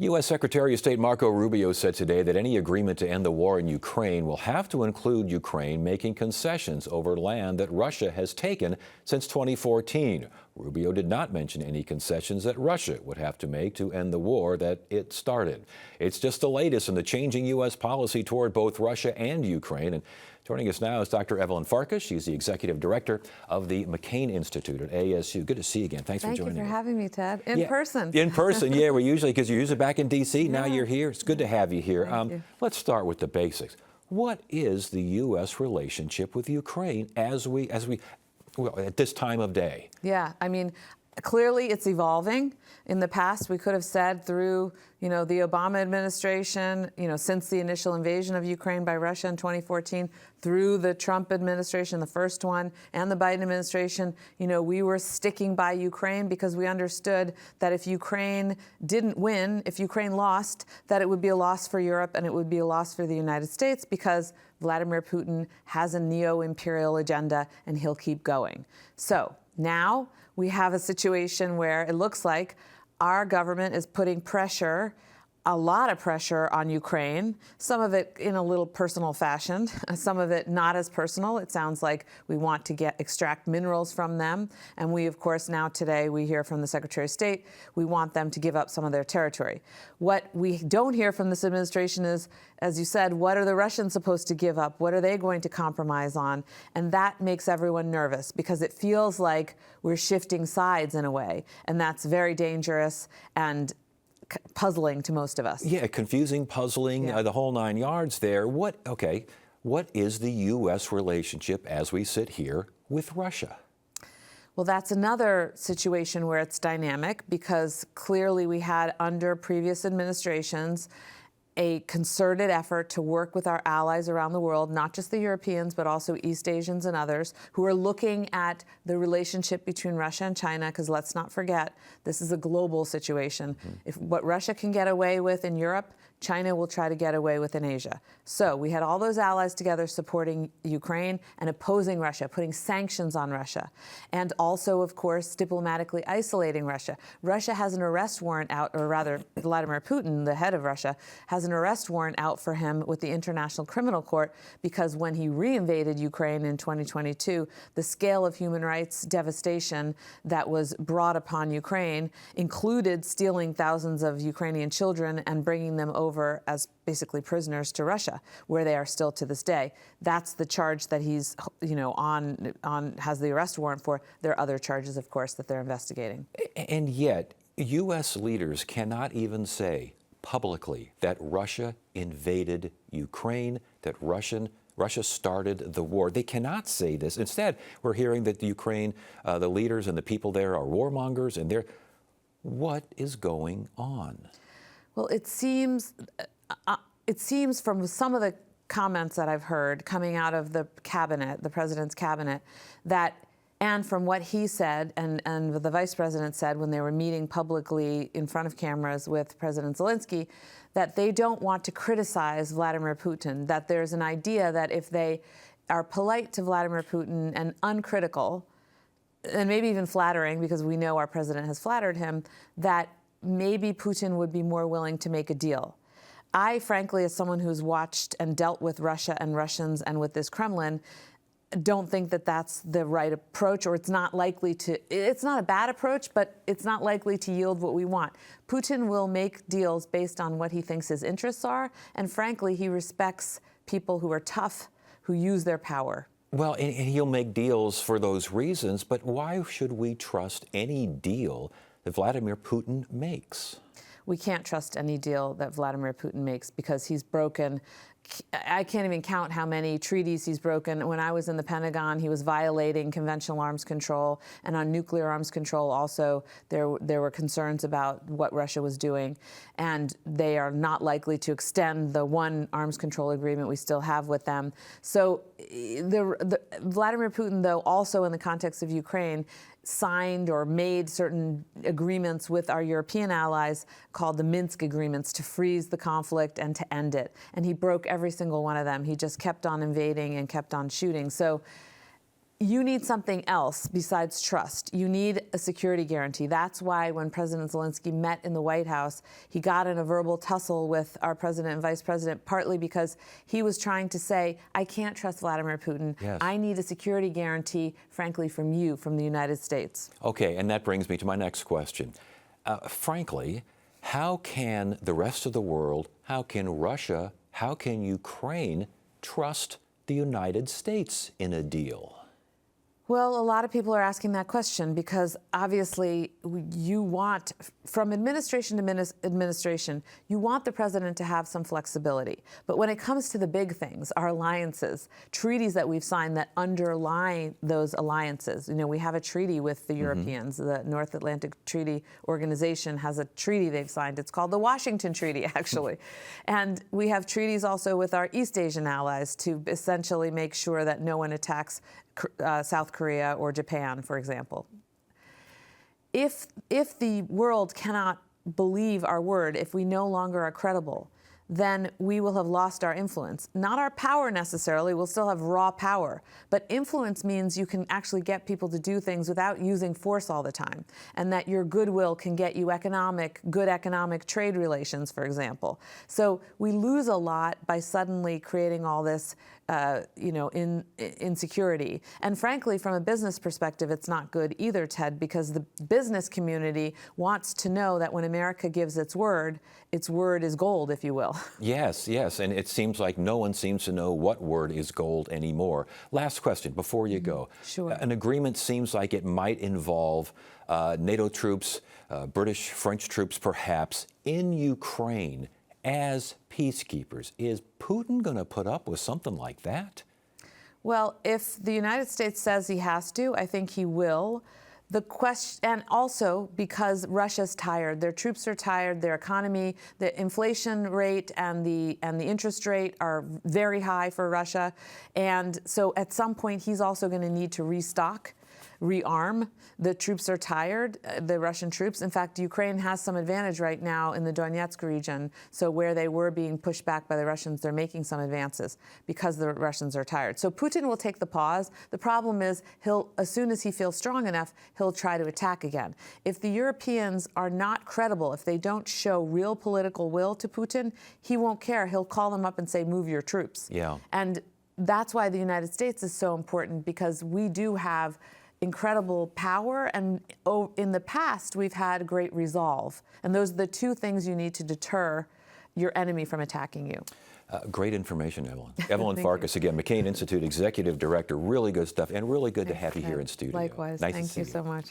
U.S. Secretary of State Marco Rubio said today that any agreement to end the war in Ukraine will have to include Ukraine making concessions over land that Russia has taken since 2014. Rubio did not mention any concessions that Russia would have to make to end the war that it started. It's just the latest in the changing U.S. policy toward both Russia and Ukraine. And joining us now is Dr. Evelyn Farkas. She's the executive director of the McCain Institute at ASU. Good to see you again. Thanks for joining me. Thank you for having me, Ted. In person. In person, yeah. We usually, because you're usually back in D.C., now you're here. It's good to have you here. Thank you. Let's start with the basics. What is the U.S. relationship with Ukraine well, at this time of day? Yeah, I mean, clearly it's evolving. In the past, we could have said through, the Obama administration, since the initial invasion of Ukraine by Russia in 2014, through the Trump administration, the first one, and the Biden administration, we were sticking by Ukraine because we understood that if Ukraine didn't win, if Ukraine lost, that it would be a loss for Europe and it would be a loss for the United States because Vladimir Putin has a neo-imperial agenda and he'll keep going. So now we have a situation where it looks like our government is putting pressure, a lot of pressure on Ukraine, some of it in a little personal fashion, some of it not as personal. It sounds like we want to extract minerals from them. And we, of course, now today we hear from the Secretary of State, we want them to give up some of their territory. What we don't hear from this administration is, as you said, what are the Russians supposed to give up? What are they going to compromise on? And that makes everyone nervous because it feels like we're shifting sides in a way. And that's very dangerous and puzzling to most of us. Yeah, confusing, puzzling, the whole nine yards there. What is the U.S. relationship as we sit here with Russia? Well, that's another situation where it's dynamic because clearly we had under previous administrations a concerted effort to work with our allies around the world, not just the Europeans, but also East Asians and others, who are looking at the relationship between Russia and China, because let's not forget, this is a global situation. If what Russia can get away with in Europe, China will try to get away with in Asia. So we had all those allies together supporting Ukraine and opposing Russia, putting sanctions on Russia, and also, of course, diplomatically isolating Russia. Russia has an arrest warrant out, or rather, Vladimir Putin, the head of Russia, has an arrest warrant out for him with the International Criminal Court because when he reinvaded Ukraine in 2022, the scale of human rights devastation that was brought upon Ukraine included stealing thousands of Ukrainian children and bringing them over as basically prisoners to Russia, where they are still to this day. That's the charge that he's, has the arrest warrant for. There are other charges, of course, that they're investigating. And yet, U.S. leaders cannot even say publicly that Russia invaded Ukraine, that Russia started the war. They cannot say this. Instead, we're hearing that the Ukraine, the leaders and the people there are warmongers, and what is going on? Well, it seems from some of the comments that I've heard coming out of the cabinet, the president's cabinet, and from what he said and the vice president said when they were meeting publicly in front of cameras with President Zelensky, that they don't want to criticize Vladimir Putin, that there's an idea that if they are polite to Vladimir Putin and uncritical, and maybe even flattering, because we know our president has flattered him, that maybe Putin would be more willing to make a deal. I, frankly, as someone who's watched and dealt with Russia and Russians and with this Kremlin, don't think that that's the right approach, or it's not likely to. It's not a bad approach, but it's not likely to yield what we want. Putin will make deals based on what he thinks his interests are, and frankly, he respects people who are tough, who use their power. Well, and he'll make deals for those reasons, but why should we trust any deal that Vladimir Putin makes? We can't trust any deal that Vladimir Putin makes because he's broken. I can't even count how many treaties he's broken. When I was in the Pentagon, he was violating conventional arms control, and on nuclear arms control also, there were concerns about what Russia was doing, and they are not likely to extend the one arms control agreement we still have with them. So Vladimir Putin, though, also in the context of Ukraine, signed or made certain agreements with our European allies called the Minsk agreements to freeze the conflict and to end it. And he broke every single one of them. He just kept on invading and kept on shooting. So you need something else besides trust. You need a security guarantee. That's why when President Zelensky met in the White House, he got in a verbal tussle with our president and vice president, partly because he was trying to say, I can't trust Vladimir Putin. Yes. I need a security guarantee, frankly, from you, from the United States. Okay, and that brings me to my next question. Frankly, how can the rest of the world, how can Russia, how can Ukraine trust the United States in a deal? Well, a lot of people are asking that question because obviously you want, from administration to administration, you want the president to have some flexibility. But when it comes to the big things, our alliances, treaties that we've signed that underlie those alliances, we have a treaty with the Europeans. The North Atlantic Treaty Organization has a treaty they've signed. It's called the Washington Treaty, actually. And we have treaties also with our East Asian allies to essentially make sure that no one attacks South Korea or Japan, for example. If the world cannot believe our word, if we no longer are credible, then we will have lost our influence. Not our power necessarily, we'll still have raw power, but influence means you can actually get people to do things without using force all the time, and that your goodwill can get you good economic trade relations, for example. So we lose a lot by suddenly creating all this insecurity. And frankly, from a business perspective, it's not good either, Ted, because the business community wants to know that when America gives its word is gold, if you will. Yes, and it seems like no one seems to know what word is gold anymore. Last question before you go. Sure. An agreement seems like it might involve NATO troops, British, French troops perhaps, in Ukraine as peacekeepers. Is Putin going to put up with something like that? Well, if the United States says he has to, I think he will. The question, and also because Russia's tired, their troops are tired, their economy, the inflation rate and the interest rate are very high for Russia, and so at some point he's also going to need to restock, rearm. The troops are tired, the Russian troops. In fact, Ukraine has some advantage right now in the Donetsk region. So where they were being pushed back by the Russians, they're making some advances because the Russians are tired. So Putin will take the pause. The problem is as soon as he feels strong enough, he'll try to attack again. If the Europeans are not credible, if they don't show real political will to Putin, he won't care. He'll call them up and say, move your troops. Yeah. And that's why the United States is so important, because we do have incredible power, and in the past we've had great resolve, and those are the two things you need to deter your enemy from attacking you. Great information, Evelyn. Evelyn Farkas, again, McCain Institute Executive Director. Really good stuff, and really good to have you here in studio. Likewise. Nice Thank to see you so much.